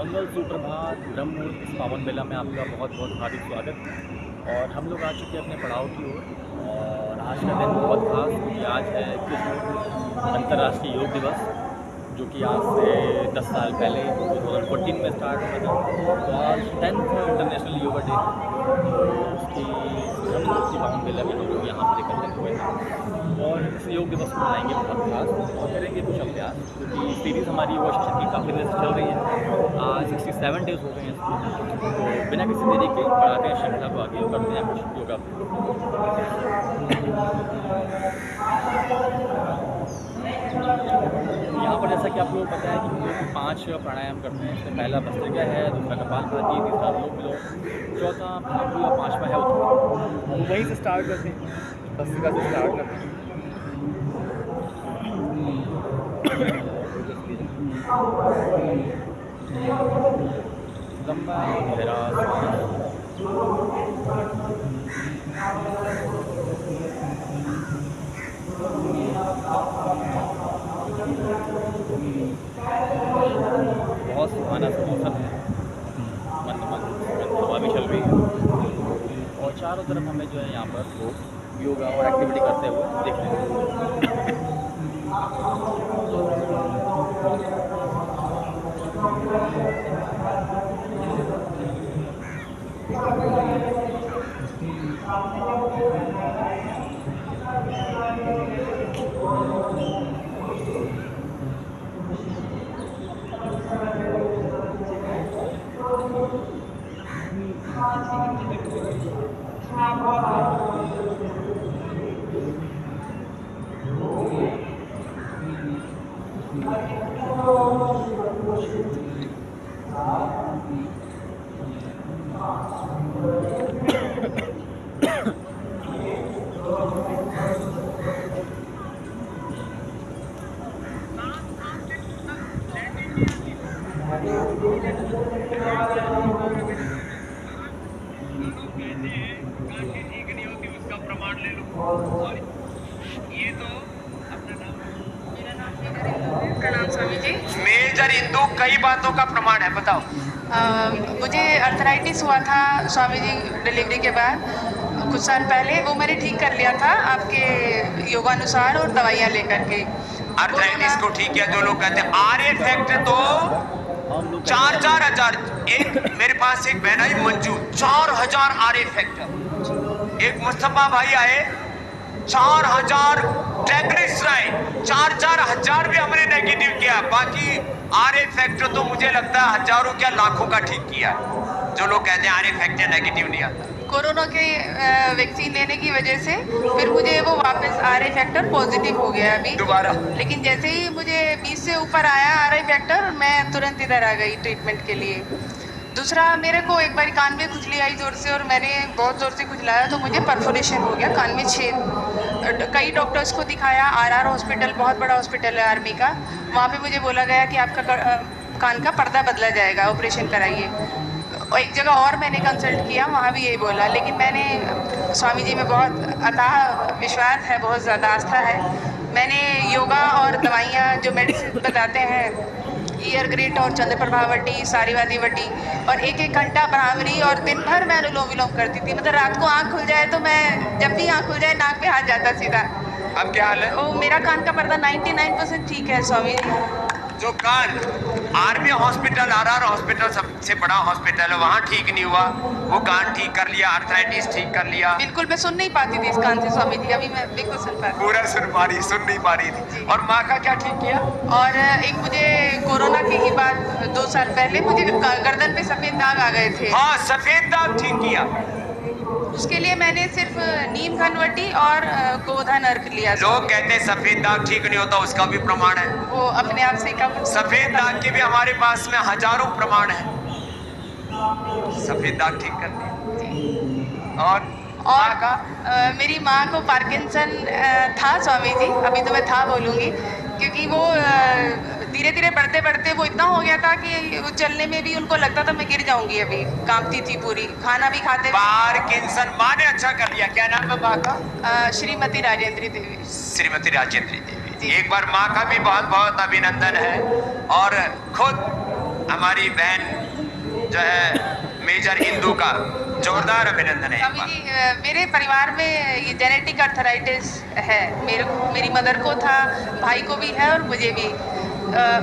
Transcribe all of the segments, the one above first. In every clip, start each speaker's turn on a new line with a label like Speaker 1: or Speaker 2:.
Speaker 1: मंगल सुप्रभात ब्रह्म मुहूर्त इस पावन बेला में आपका बहुत बहुत हार्दिक स्वागत। और हम लोग आ चुके हैं अपने पड़ाव की ओर। और आज का दिन बहुत खास क्योंकि आज है 21 जून अंतर्राष्ट्रीय योग दिवस, जो कि आज से 10 साल पहले 2014 में स्टार्ट हुआ था। तो आज 10th इंटरनेशनल योगा डे है। तो उसकी ब्रह्म मुहूर्त की पावन बेला में हम लोग यहाँ पर एकत्रित हुए हैं और इस योग दिवस को मनाएंगे बहुत खास और करेंगे कुछ अभ्यास, क्योंकि सीरीज़ हमारी योगा सेशन की काफ़ी देर से चल रही है। आज 67 डेज हो गए हैं इसको। तो बिना किसी देरी के बढ़ाते हैं श्रृंखला को आगे और करते हैं कुछ योगा। यहाँ पर जैसा कि आप लोगों को पता है कि हम लोग 5 प्राणायाम करते हैं। इसमें पहला भस्त्रिका है, दूसरा कपालभाति, तीसरा अनुलोम विलोम, चौथा भ्रामरी और पाँचवा है उत्थान। तो वहीं से स्टार्ट करते हैं, भस्त्रिका से स्टार्ट करते हैं। लंबा गहरा बहुत सुहाना सा मौसम है, मंद मंद हवा भी चल रही है और चारों तरफ हमें जो है यहाँ पर लोग योगा और एक्टिविटी करते हुए दिख रहे हैं।
Speaker 2: प्रणाम स्वामी जी।
Speaker 3: मेजर इंदू कई बातों का प्रमाण है, बताओ।
Speaker 2: मुझे अर्थराइटिस हुआ था स्वामी जी डिलीवरी के बाद कुछ साल पहले। वो मैंने ठीक कर लिया था आपके योगानुसार और दवाइयाँ लेकर के।
Speaker 3: अर्थराइटिस को ठीक किया। जो लोग कहते हैं आर इफेक्ट तो 4-4 हजार। एक मेरे पास एक बहन आई मंजू, 4,000 आर इफेक्ट। एक मुस्तफा भाई आए, 4,000 ट्राइग्लिसराइड, 4-4 हजार भी हमने नेगेटिव किया। बाकी आर फैक्टर तो मुझे लगता है हजारों क्या लाखों का ठीक किया। जो लोग कहते हैं आर फैक्टर नेगेटिव नहीं आता।
Speaker 2: कोरोना के वैक्सीन लेने की वजह से फिर मुझे वो वापस आर फैक्टर पॉजिटिव हो गया अभी
Speaker 3: दोबारा।
Speaker 2: लेकिन जैसे ही मुझे 20 से ऊपर आया आर फैक्टर, मैं तुरंत इधर आ गई ट्रीटमेंट के लिए। दूसरा, मेरे को एक बार कान में खुजली आई जोर से और मैंने बहुत ज़ोर से खुजलाया तो मुझे परफोरेशन हो गया, कान में छेद। कई डॉक्टर्स को दिखाया, आर हॉस्पिटल बहुत बड़ा हॉस्पिटल है आर्मी का, वहाँ पे मुझे बोला गया कि आपका कान का पर्दा बदला जाएगा, ऑपरेशन कराइए। एक जगह और मैंने कंसल्ट किया, वहाँ भी यही बोला। लेकिन मैंने स्वामी जी में बहुत अथाह विश्वास है, बहुत ज़्यादा आस्था है। मैंने योगा और दवाइयाँ जो मेडिसिन बताते हैं, ईयर ग्रेट और चंद्र प्रभावटी, सारीवादी वटी, और 1-1 घंटा भ्रामरी, और दिन भर मैं अनुलोम विलोम करती थी। मतलब रात को आँख खुल जाए तो मैं, जब भी आँख खुल जाए नाक पे हाथ जाता सीधा।
Speaker 3: अब क्या हाल है?
Speaker 2: ओ, मेरा कान का पर्दा 99% ठीक है स्वामी जी।
Speaker 3: जो कान आर्मी हॉस्पिटल, आर हॉस्पिटल सबसे बड़ा हॉस्पिटल है, वहाँ ठीक नहीं हुआ, वो कान ठीक कर लिया, अर्थराइटिस ठीक कर लिया।
Speaker 2: बिल्कुल मैं सुन नहीं पाती थी इस कान से स्वामी जी, अभी मैं बिल्कुल सुन पाती।
Speaker 3: पूरा सुन नहीं पा रही थी। और माँ का क्या ठीक किया?
Speaker 2: और एक मुझे कोरोना की ही बात, 2 साल पहले मुझे गर्दन पे सफ़ेद दाग आ गए थे।
Speaker 3: हाँ, सफेद दाग ठीक किया।
Speaker 2: उसके लिए मैंने सिर्फ नीम घनवटी और गोधन अर्क लिया।
Speaker 3: लोग कहते हैं सफेद दाग ठीक नहीं होता, उसका भी प्रमाण है।
Speaker 2: वो अपने आप से कम।
Speaker 3: सफेद दाग के भी हमारे पास में हजारों प्रमाण है। सफेद दाग ठीक करते। और माँ का?
Speaker 2: मेरी माँ को पार्किंसन था स्वामी जी, अभी तो मैं था बोलूँगी, क्योंकि वो धीरे धीरे बढ़ते बढ़ते वो इतना हो गया था कि वो चलने में भी उनको लगता था मैं गिर जाऊंगी। अभी कांपती थी पूरी, खाना भी खाते।
Speaker 3: पार्किंसन माँ ने अच्छा कर लिया। क्या नाम है माँ का?
Speaker 2: श्रीमती राजेंद्री देवी।
Speaker 3: श्रीमती राजेंद्री देवी। एक बार माँ का भी बहुत बहुत अभिनंदन है। और खुद हमारी बहन जो है मेजर इंदू का जोरदार अभिनंदन है।
Speaker 2: स्वामी जी, मेरे परिवार में ये जेनेटिक अर्थराइटिस है। मेरी मदर को था, भाई को भी है और मुझे भी।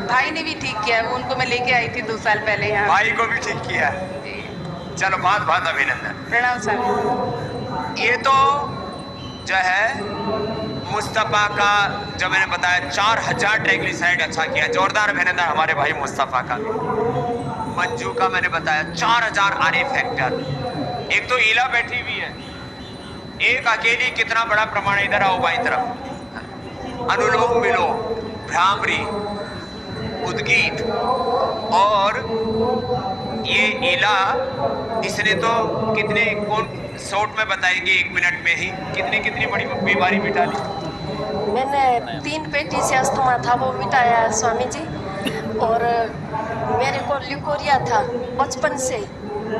Speaker 2: भाई ने भी ठीक किया, उनको मैं लेके आई थी 2 साल पहले यहाँ।
Speaker 3: भाई को भी ठीक किया। चलो बहुत बहुत अभिनंदन।
Speaker 2: प्रणाम स्वामी।
Speaker 3: ये तो जो है मुस्तफ़ा का, जो मैंने बताया 4000 ट्राइग्लिसराइड अच्छा किया, जोरदार अभिनंदन हमारे भाई मुस्तफ़ा का। मंजू का मैंने बताया 4000 आरए फैक्टर। एक तो ईला बैठी हुई है, एक अकेली कितना बड़ा प्रमाण। इधर आओ बाई तरफ। अनुलोम विलोम, भ्रामरी, उद्गीत और ये ईला, इसने तो कितने, कौन शॉर्ट में बताएंगे 1 मिनट में ही कितनी बड़ी बीमारी मिटा ली।
Speaker 4: मैंने 3 पेटी से अस्थमा था, वो मिटाया है स्वामी जी। और मेरे को ल्यूकोरिया था बचपन से,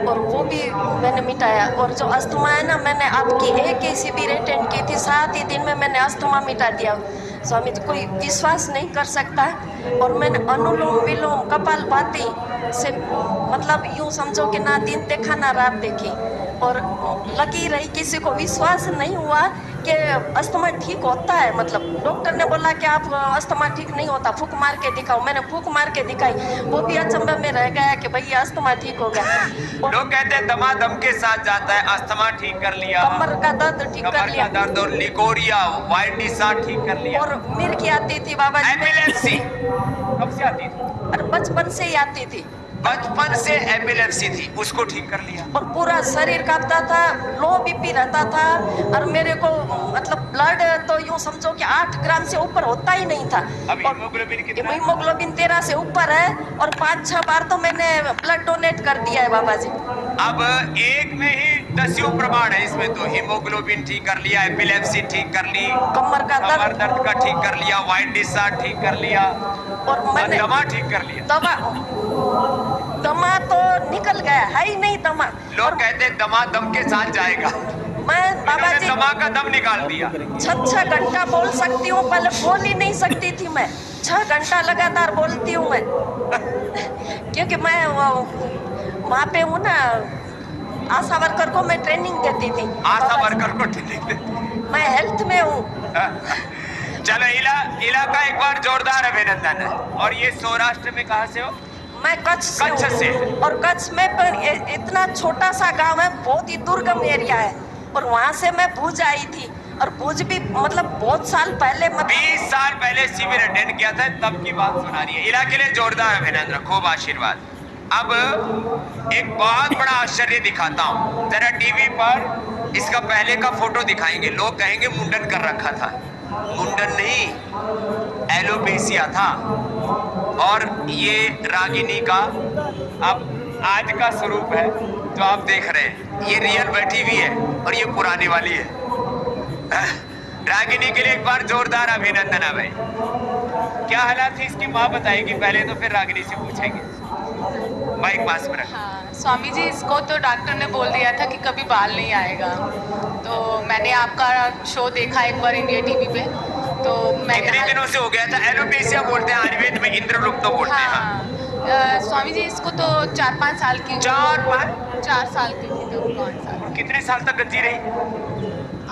Speaker 4: और वो भी मैंने मिटाया। और जो अस्थमा है ना, मैंने आपकी एक ही शिविर अटेंड की थी, 7 ही दिन में मैंने अस्थमा मिटा दिया स्वामी जी। कोई विश्वास नहीं कर सकता। और मैंने अनुलोम विलोम कपालभाति से, मतलब यूँ समझो कि ना दिन देखा ना रात देखी, और लगी रही। किसी को विश्वास नहीं हुआ कि अस्थमा ठीक होता है। मतलब डॉक्टर ने बोला कि आप अस्थमा ठीक नहीं होता, फूंक मार के दिखाओ। मैंने फूंक मार के दिखाई, वो भी अचंभे में रह गया कि भैया अस्थमा ठीक हो गया।
Speaker 3: लोग कहते हैं दमादम के साथ जाता है, अस्थमा ठीक कर लिया,
Speaker 4: कमर का दर्द ठीक कर लिया,
Speaker 3: कमर का दर्द और लिकोरिया वाइल्डी सा ठीक कर लिया,
Speaker 4: और मिर्गी आती थी बाबा जी।
Speaker 3: एपिलेप्सी कब से आती थी?
Speaker 4: और बचपन से ही आती थी,
Speaker 3: बचपन से एपिलेप्सी थी, उसको ठीक कर लिया।
Speaker 4: और पूरा शरीर कांपता था, लो बीपी रहता था। और मेरे को मतलब ब्लड तो यूँ समझो कि 8 ग्राम से ऊपर होता ही नहीं था।
Speaker 3: अब हीमोग्लोबिन कितना?
Speaker 4: हीमोग्लोबिन 13 से ऊपर है, और 5-6 बार तो मैंने ब्लड डोनेट कर दिया है बाबा जी।
Speaker 3: अब एक में ही 10 प्रमाण है इसमें। तो हीमोग्लोबिन ठीक कर लिया, एपिलेप्सी ठीक कर ली,
Speaker 4: कमर का
Speaker 3: कमर
Speaker 4: दर्द,
Speaker 3: दर्द का ठीक कर लिया, वाइट डिस्चार्ज ठीक कर लिया,
Speaker 4: और मैंने
Speaker 3: दमा ठीक कर लिया।
Speaker 4: दमा तो निकल गया है ही नहीं दमा।
Speaker 3: लोग कहते हैं दमा दम के साथ जाएगा,
Speaker 4: मैं बाबा
Speaker 3: इन्होंने
Speaker 4: जी
Speaker 3: दमा का दम निकाल दिया।
Speaker 4: 6 घंटा बोल सकती हूँ, पहले बोल ही नहीं सकती थी मैं। 6 घंटा लगातार बोलती हूँ मैं क्योंकि मैं वहाँ पे हूँ ना, आशा वर्कर को मैं ट्रेनिंग देती थी।
Speaker 3: आशा वर्कर को ट्रेनिंग देती।
Speaker 4: मैं हेल्थ में हूँ।
Speaker 3: चलो इला का एक बार जोरदार अभिनंदन है। और ये सौराष्ट्र में कहाँ से हो?
Speaker 4: मैं कच्छ
Speaker 3: से।
Speaker 4: और कच्छ में पर इतना छोटा सा गांव है, बहुत ही दुर्गम एरिया है। और वहाँ से मैं भुज आई थी, और भुज भी मतलब बहुत साल पहले,
Speaker 3: 20 साल पहले शिविर अटेंड किया था, तब की बात सुना रही है। इला के लिए जोरदार अभिनंदन, खूब आशीर्वाद। अब एक बहुत बड़ा आश्चर्य दिखाता हूँ, जरा टीवी पर इसका पहले का फोटो दिखाएंगे। लोग कहेंगे मुंडन कर रखा था। मुंडन नहीं, एलोपेशिया था। और ये रागिनी का अब आज का स्वरूप है जो आप देख रहे हैं। ये रियल बैठी हुई है और ये पुरानी वाली है। रागिनी के लिए एक बार जोरदार अभिनंदन है भाई। क्या हालात थी इसकी, माँ बताएगी पहले, तो फिर रागिनी से पूछेंगे। माइक पास में रख।
Speaker 2: हाँ, स्वामी जी, इसको तो डॉक्टर ने बोल दिया था कि कभी बाल नहीं आएगा। तो मैंने आपका शो देखा एक बार इंडिया टीवी पे, तो मैं
Speaker 3: कितने दिनों से हो गया था? एलोपेशिया बोलते हैं, आयुर्वेद में इंद्रलुप्त बोलते हैं।
Speaker 2: हाँ, स्वामी जी, इसको तो 4-5 साल की, 4 साल की थी तो 5 साल।
Speaker 3: कितने साल तक गंजी रही?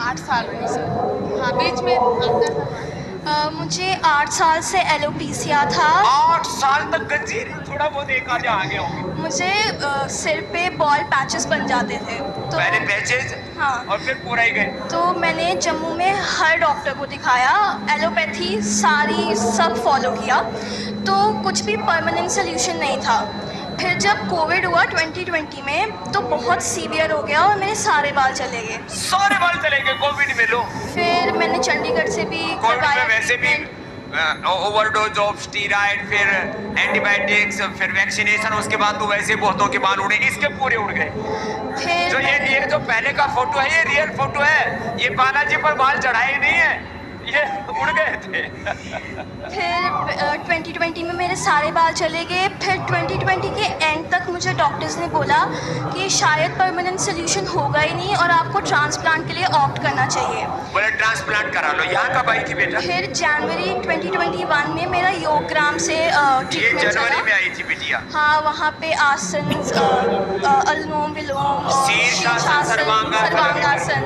Speaker 2: 8 साल हुई सर। हाँ, बीच में अंदर था।
Speaker 5: मुझे 8 साल से एलोपेशिया था।
Speaker 3: 8 साल तक गंजी रही? थोड़ा बहुत एक आधे आगे होंगे।
Speaker 5: मुझे सिर पे बॉल पैचेस बन जाते थे, तो
Speaker 3: पहले पैचेस,
Speaker 5: हाँ,
Speaker 3: और फिर पूरा ही गए।
Speaker 5: तो मैंने जम्मू में हर डॉक्टर को दिखाया, एलोपैथी सारी सब फॉलो किया, तो कुछ भी परमानेंट सोल्यूशन नहीं था। फिर जब कोविड हुआ 2020 में, तो बहुत सीवियर हो गया और मेरे सारे बाल चले गए।
Speaker 3: सारे बाल चले गए कोविड में? लो,
Speaker 5: फिर मैंने चंडीगढ़ से भी
Speaker 3: कोविड
Speaker 5: करवाया
Speaker 3: में वैसे भी ओवरडोज ऑफ स्टीरॉइड, फिर एंटीबायोटिक्स, फिर वैक्सीनेशन, उसके बाद तो वैसे बहुतों के बाल उड़े, इसके पूरे उड़ गए।
Speaker 5: फिर
Speaker 3: जो ये जो पहले का फोटो है, ये रियल फोटो है। ये बालाजी पर बाल चढ़ाए नहीं है, ये उड़ गए थे।
Speaker 5: फिर 2020 में मेरे सारे बाल चले गए। फिर 2020 के एंड तक मुझे डॉक्टर्स ने बोला कि शायद परमानेंट सोल्यूशन होगा ही नहीं और आपको ट्रांसप्लांट के लिए ऑप्ट करना चाहिए।
Speaker 3: बोले ट्रांसप्लांट करा लो। यहाँ कब आई थी बेटा?
Speaker 5: फिर जनवरी 2021 में मेरा योगग्राम से
Speaker 3: ये
Speaker 5: ट्रीटमेंट
Speaker 3: जनवरी
Speaker 5: चला।
Speaker 3: में आई थी बिटिया।
Speaker 5: हाँ, वहाँ पे आसन, अनुलोम विलोम,
Speaker 3: शीर्षासन,
Speaker 5: सर्वांगासन,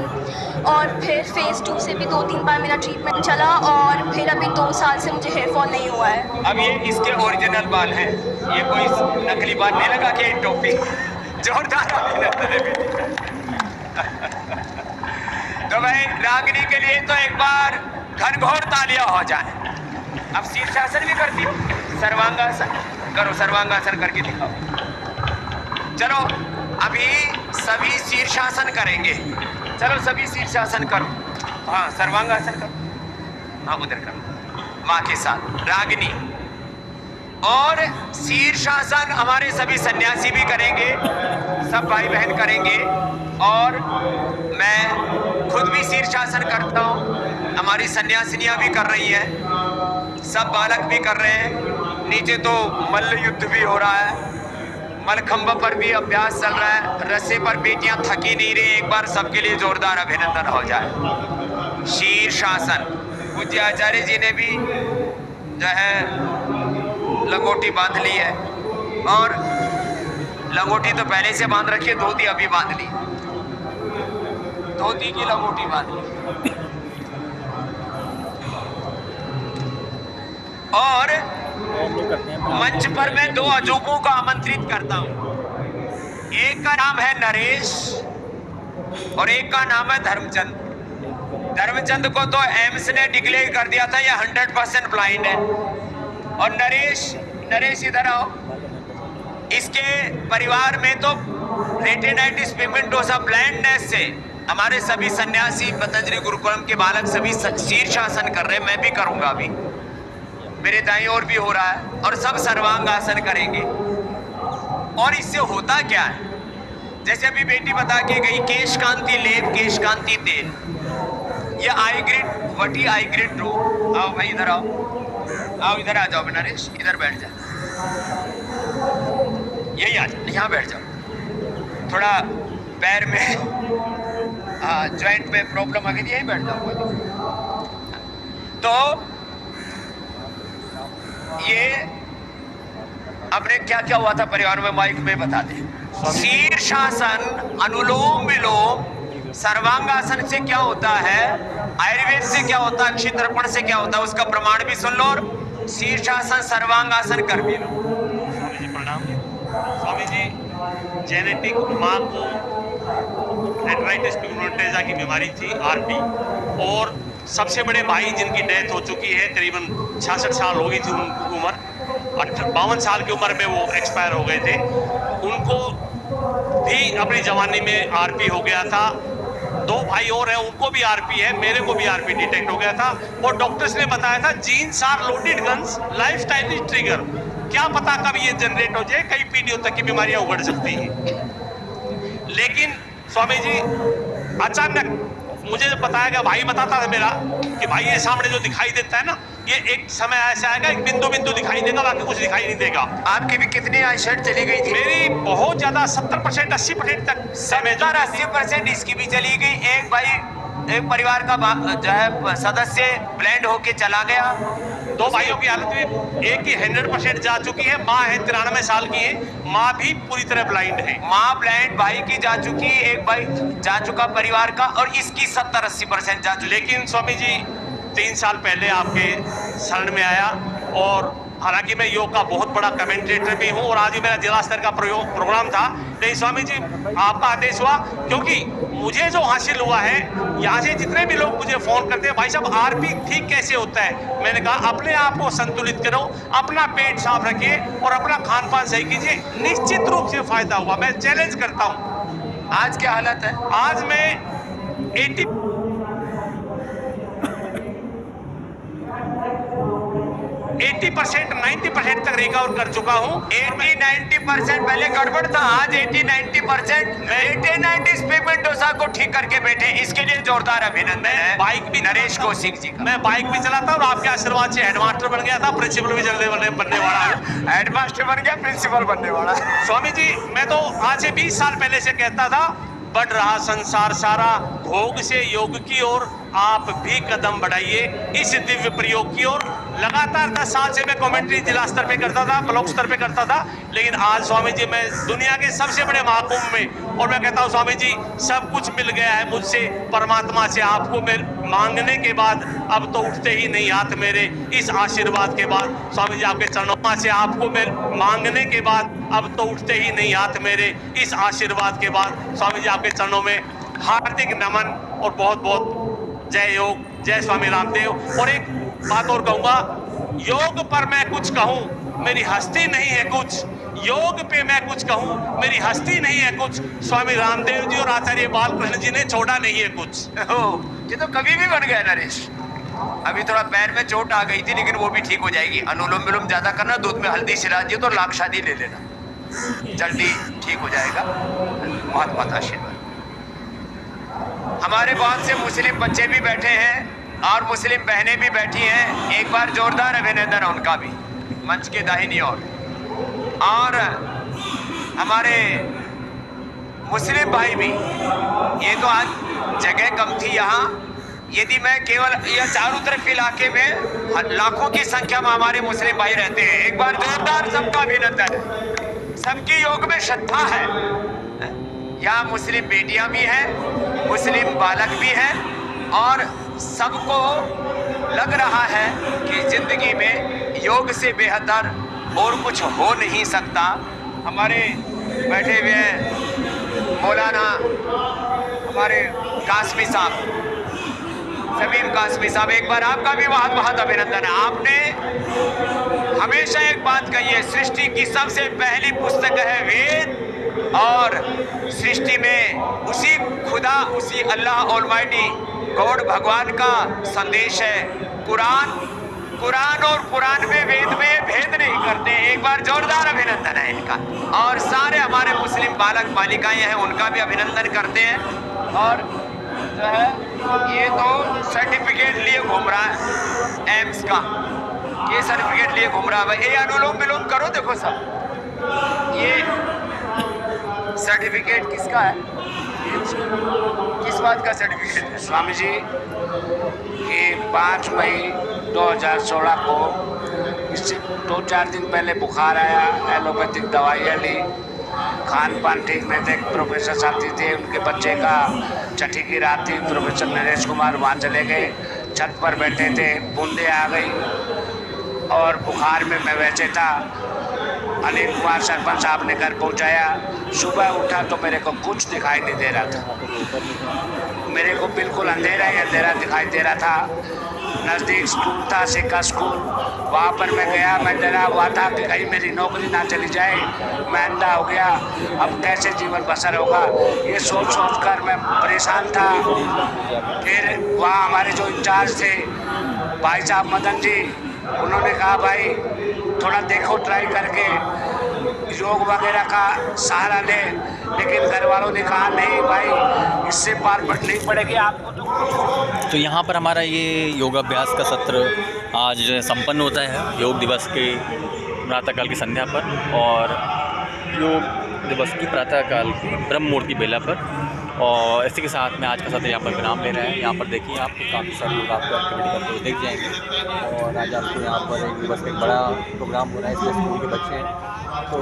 Speaker 5: और फिर फेज 2 से भी 2-3 बार मेरा ट्रीटमेंट चला और फिर अभी 2 साल से मुझे हेयर फॉल नहीं हुआ है।
Speaker 3: अब ये इसके ओरिजिनल बाल हैं, ये कोई नकली बाल नहीं लगा के टोपी। जोरदार अभिनंदन है बेटी। तो भाई रागिनी के लिए तो एक बार घनघोर तालियां हो जाए। अब शीर्षासन भी करती हो, सर्वांगासन करो, सर्वांगासन करके दिखाओ। चलो अभी सभी शीर्षासन करेंगे। चलो सभी शीर्षासन करो। हाँ, सर्वांगासन करो। हाँ, उधर करो माँ के साथ रागिनी। और शीर्षासन हमारे सभी सन्यासी भी करेंगे, सब भाई बहन करेंगे, और मैं खुद भी शीर्षासन करता हूँ। हमारी सन्यासिनियाँ भी कर रही हैं, सब बालक भी कर रहे हैं। नीचे तो मल्ल युद्ध भी हो रहा है, मलखंभ पर भी अभ्यास चल रहा है। रस्से पर बेटियां थकी नहीं रही। एक बार सबके लिए जोरदार अभिनंदन हो जाए। शीर्षासन। पूज्य आचार्य जी ने भी जो है लंगोटी बांध ली है, और लंगोटी तो पहले से बांध रखी है, धोती अभी बांध ली। धोती की लंगोटी बांध ली। और मंच पर मैं 2 अजूबों को आमंत्रित करता हूं। एक का नाम है नरेश और एक का नाम है धर्मचंद। धर्मचंद को तो एम्स ने डिक्लेयर कर दिया था ये 100% ब्लाइंड है। और नरेश इधर आओ। इसके परिवार में तो रेटिनाइटिस पिगमेंटोसा ब्लाइंडनेस से हमारे सभी सन्यासी पतंजलि गुरुकुलम के बालक सभी शीर्षासन कर रहे हैं। मैं भी करूंगा, अभी मेरे दाईं ओर भी हो रहा है, और सब सर्वांगासन करेंगे। और इससे होता क्या है, जैसे अभी बेटी बता के गई, केश कांति लेप, केश कांति तेल, ये आई ग्रिड वटी, आई ग्रिड रो। आओ भाई इधर आओ, इधर आ जाओ नरेश, इधर बैठ जा। यही आ जाओ, यहाँ बैठ जाओ। थोड़ा पैर में जॉइंट में प्रॉब्लम आ गई थी, यही बैठ जाओ। तो ये अपने क्या क्या हुआ था परिवार में, माइक में बता दे। शीर्षासन, अनुलोम विलोम, सर्वांगासन से क्या होता है, आयुर्वेद से क्या होता है, अक्षितर्पण से क्या होता है, उसका प्रमाण भी सुन लो, और शीर्षासन सर्वांगासन कर भी लो।
Speaker 6: स्वामी जी प्रणाम। स्वामी जी, जेनेटिक माँ को रेटिनाइटिस पिगमेंटोसा की बीमारी थी, आरपी, और सबसे बड़े भाई जिनकी डेथ हो चुकी है, करीबन 66 साल हो गई थी उनकी उम्र, 52 साल की उम्र में वो एक्सपायर हो गए थे। उनको भी अपनी जवानी में आरपी हो गया था। 2 भाई और हैं, उनको भी आरपी है, मेरे को भी आरपी डिटेक्ट हो गया था। और डॉक्टर्स ने बताया था genes are loaded guns, lifestyle is trigger. क्या पता कब ये जनरेट हो जाए, कई पीढ़ियों तक की बीमारियां उगड़ सकती हैं। लेकिन स्वामी जी, अचानक मुझे जब बताया गया, भाई बताता था मेरा कि भाई ये सामने जो दिखाई देता है ना, ये एक समय ऐसा आएगा, एक बिंदु बिंदु दिखाई देगा, बाकी कुछ दिखाई नहीं देगा।
Speaker 3: आपकी भी कितनी आईसाइट चली गई थी?
Speaker 6: मेरी बहुत ज्यादा 70% 80% तक
Speaker 3: 70-80% इसकी भी चली गई। एक भाई, एक परिवार का जो है सदस्य ब्लाइंड होके चला गया।
Speaker 6: 2 भाइयों की हालत में एक की 100% जा चुकी है। माँ है 93 साल की है, माँ भी पूरी तरह ब्लाइंड है।
Speaker 3: माँ ब्लाइंड, भाई की जा चुकी, एक भाई जा चुका परिवार का, और इसकी 70-80% जा चुकी।
Speaker 6: लेकिन स्वामी जी 3 साल पहले आपके शरण में आया, और हालांकि मैं योग का बहुत बड़ा कमेंटेटर भी हूँ, और आज भी मेरा जिला स्तर का प्रोग्राम था, लेकिन स्वामी जी आपका आदेश हुआ, क्योंकि मुझे जो हासिल हुआ है, यहाँ से जितने भी लोग मुझे फोन करते हैं, भाई साहब आरपी ठीक कैसे होता है, मैंने कहा अपने आप को संतुलित करो, अपना पेट साफ रखिए और अपना खान पान सही कीजिए, निश्चित रूप से फायदा हुआ। मैं चैलेंज करता हूँ।
Speaker 3: आज क्या हालत है?
Speaker 6: आज मैं 80 80% 90% तक रिकवर कर चुका हूँ।
Speaker 3: 80-90% पहले गड़बड़ था, आज 80-90% 80-90 स्पीड डोसा को ठीक करके बैठे, इसके लिए जोरदार अभिनंदन है
Speaker 6: बाइक भी
Speaker 3: नरेश कौशिक जी का।
Speaker 6: मैं बाइक भी चलाता और आपके आशीर्वाद से हेडमास्टर बन गया था, प्रिंसिपल भी जल्दी बनने वाला है।
Speaker 3: हेडमास्टर बन गया, प्रिंसिपल बनने वाला है।
Speaker 6: स्वामी जी, मैं तो आज से 20 साल पहले से कहता था, बढ़ रहा संसार सारा भोग से योग की ओर, आप भी कदम बढ़ाइए इस दिव्य प्रयोग की ओर। लगातार 10 साल से मैं कमेंट्री जिला स्तर पे करता था, ब्लॉक स्तर पे करता था, लेकिन आज स्वामी जी मैं दुनिया के सबसे बड़े महाकुंभ में, और मैं कहता हूँ स्वामी जी सब कुछ मिल गया है मुझसे परमात्मा से। आपको मैं मांगने के बाद अब तो उठते ही नहीं हाथ मेरे, इस आशीर्वाद के बाद स्वामी जी आपके चरणों से, आपको मैं मांगने के बाद अब तो उठते ही नहीं हाथ मेरे, इस आशीर्वाद के बाद स्वामी जी आपके चरणों में हार्दिक नमन और बहुत बहुत जय योग, जय स्वामी रामदेव। और एक बात और कहूंगा, योग पर मैं कुछ कहूं मेरी हस्ती नहीं है कुछ, योग पे मैं कुछ कहूं मेरी हस्ती नहीं है कुछ, स्वामी रामदेव जी और आचार्य बालकृष्ण जी ने छोड़ा नहीं है कुछ।
Speaker 3: ये तो कभी भी बन गया नरेश। अभी थोड़ा पैर में चोट आ गई थी, लेकिन वो भी ठीक हो जाएगी। अनुलोम विलोम ज्यादा करना, दूध में हल्दी सिरा दियो तो लाख शादी ले लेना, जल्दी ठीक हो जाएगा। बहुत बहुत आशीर्वाद। हमारे बहुत से मुस्लिम बच्चे भी बैठे हैं और मुस्लिम बहनें भी बैठी हैं, एक बार जोरदार अभिनंदन उनका भी मंच के दाहिनी ओर। और हमारे मुस्लिम भाई भी, ये तो आज जगह कम थी यहाँ, यदि मैं केवल यह चारों तरफ इलाके में लाखों की संख्या में हमारे मुस्लिम भाई रहते हैं, एक बार जोरदार सबका अभिनंदन है। सबकी योग में श्रद्धा है। यहाँ मुस्लिम बेटियां भी हैं, मुस्लिम बालक भी हैं, और सबको लग रहा है कि जिंदगी में योग से बेहतर और कुछ हो नहीं सकता। हमारे बैठे हुए हैं मौलाना हमारे कासमी साहब, समीम कासमी साहब, एक बार आपका भी बहुत बहुत अभिनंदन है। आपने हमेशा एक बात कही है, सृष्टि की सबसे पहली पुस्तक है वेद, और सृष्टि में उसी खुदा, उसी अल्लाह ऑलमाइटी गॉड भगवान का संदेश है कुरान। कुरान और कुरान में वेद में भेद नहीं करते। एक बार जोरदार अभिनंदन है इनका। और सारे हमारे मुस्लिम बालक बालिकाएं हैं, उनका भी अभिनंदन करते हैं। और जो है ये तो सर्टिफिकेट लिए घूम रहा है एम्स का, ये सर्टिफिकेट लिए घूम रहा है। ये अनुलोम विलोम करो, देखो सब, ये सर्टिफिकेट किसका है, किस बात का सर्टिफिकेट है?
Speaker 7: स्वामी जी, ये 5 मई 2016 को, इससे 2-4 दिन पहले बुखार आया, एलोपैथिक दवाइयाँ ली, खान पान ठीक नहीं थे। प्रोफेसर साथी थे, उनके बच्चे का छठी की रात थी, प्रोफेसर नरेश कुमार वहाँ चले गए, छत पर बैठे थे, बूंदे आ गई और बुखार में मैं वैसे था। अनिल कुमार सरपंच साहब ने घर पहुंचाया। सुबह उठा तो मेरे को कुछ दिखाई नहीं दे रहा था, मेरे को बिल्कुल अंधेरा ही अंधेरा दिखाई दे रहा था। नज़दीक स्कूल था, सिक्का स्कूल, वहाँ पर मैं गया। मैं डरा हुआ था कि कहीं मेरी नौकरी ना चली जाए, मैं अंधा हो गया, अब कैसे जीवन बसर होगा, ये सोच कर मैं परेशान था। फिर वहाँ हमारे जो इंचार्ज थे भाई साहब मदन जी, उन्होंने कहा भाई थोड़ा देखो ट्राई करके, योग वगैरह का सहारा ले, लेकिन घर वालों ने कहा नहीं भाई, इससे पार पड़नी पड़ेगी आपको।
Speaker 1: तो यहाँ पर हमारा ये योगाभ्यास का सत्र आज संपन्न होता है योग दिवस के प्रातःकाल की संध्या पर, और योग दिवस की प्रातःकाल की ब्रह्म मुहूर्त की बेला पर। और इसी के साथ में आज का सत्र यहाँ पर विराम ले रहे हैं। यहाँ पर देखिए आपको काफ़ी सारे लोग आपको एक्टिविटी करते हुए देख जाएंगे, और आज आपको यहाँ पर एक दिवस का एक बड़ा प्रोग्राम हो रहा है, इसमें स्कूल के बच्चे हैं, तो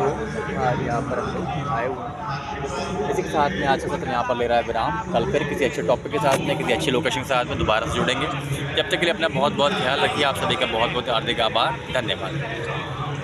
Speaker 1: आज यहाँ पर हम लोग आए हुए हैं। इसी के साथ में आज का सत्र यहाँ पर ले रहा है विराम। कल फिर किसी अच्छे टॉपिक के साथ में, किसी अच्छी लोकेशन के साथ में दोबारा से जुड़ेंगे। जब तक के लिए अपना बहुत बहुत ख्याल रखिए। आप सभी का बहुत बहुत हार्दिक आभार, धन्यवाद।